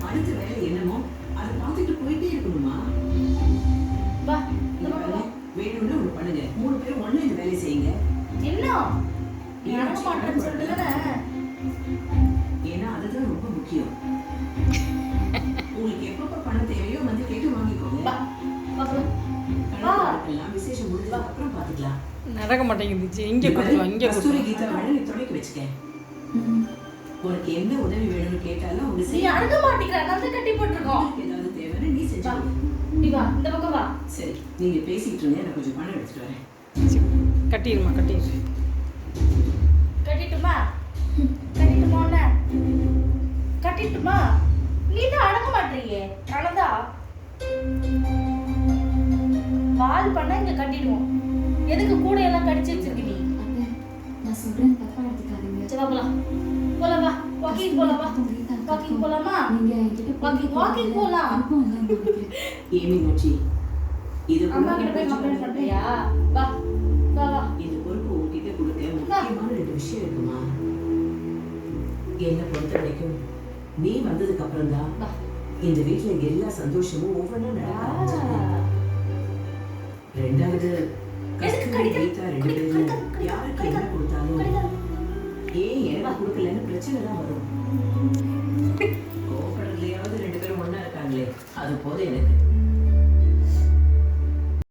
அடுத்த வேலை என்னமோ அதை பார்த்துட்டு போயிட்டே இருக்கணுமா? வா வேணும்னு ஒண்ணு பண்ணுங்க, 3 பேரும் ஒண்ணு இந்த வேலையை செய்யுங்க. என்ன அடங்க மாட்டேன்னு சொல்லிட்டு தானே? ஏன்னா அதுதான் ரொம்ப முக்கியம். உங்களுக்கு எப்பப்ப பணம் தேவையோ வந்து கேட்டு வாங்கிக்கோங்க. விசேஷம் முடிஞ்சதுக்கு அப்புறம் பாத்துக்கலாம். நடக்க மாட்டேங்குது. இங்க கொடுத்துருவோம், இங்க கஸ்தூரி கீதா வேணா நீ துணைக்கு வச்சுக்க. உனக்கு என்ன உதவி வேணும்னு கேட்டாலும் அவங்க நீ அடங்க மாட்டேங்கிற, நான் கட்டி போட்டுருக்கோம். ஏதாவது தேவைன்னு நீ செஞ்சு நீ வா, இந்த பக்கம் வா. சரி, நீங்க பேசிட்டு இருங்க, நான் கொஞ்சம் பணம் எடுத்துட்டு வரேன். கட்டிடுமா, கட்டிடு. கட்டிட்டுமா? கட்டிட்டுமா உன்ன? கட்டிட்டுமா? நீ தான் அடங்க மாட்டீங்க. அனதா பால் பண்ண இங்க கட்டிடுவோம். எதுக்கு கூட எல்லாம் கடிச்சு வச்சிருக்க நீ? நான் சொல்றேன், தப்பா எடுத்துக்காதீங்க. சரி வா போலாம். போலாம் வா. வாக்கிங் போலாம் வா. வாக்கிங் போலாமா? நீங்க என்கிட்ட வாக்கிங் போலாம். ஏமி மச்சி, இது அம்மா கிட்ட போய் கம்ப்ளைண்ட் பண்றியா? வா. வா வா. இந்த பொறுப்பு உங்ககிட்ட கொடுக்க முக்கியமான 2 விஷயம் இருக்குமா? என்ன பொறுத்த வரைக்கும் நீ வந்ததுக்கு அப்புறம் தான் இந்த வீட்டுல எல்லா சந்தோஷமும் ஒவ்வொன்றும் நடக்க ஆரம்பிச்சது. 2வது, கஸ்தூரி கீதா 2 பேரும் யாருக்கு என்ன கொடுத்தாலும் ஏன் எனக்கு கொடுக்கலன்னு பிரச்சனை தான் வரும். கோபப்படுறதுலயாவது 2 பேரும் ஒண்ணா இருக்காங்களே, அது போதும் எனக்கு.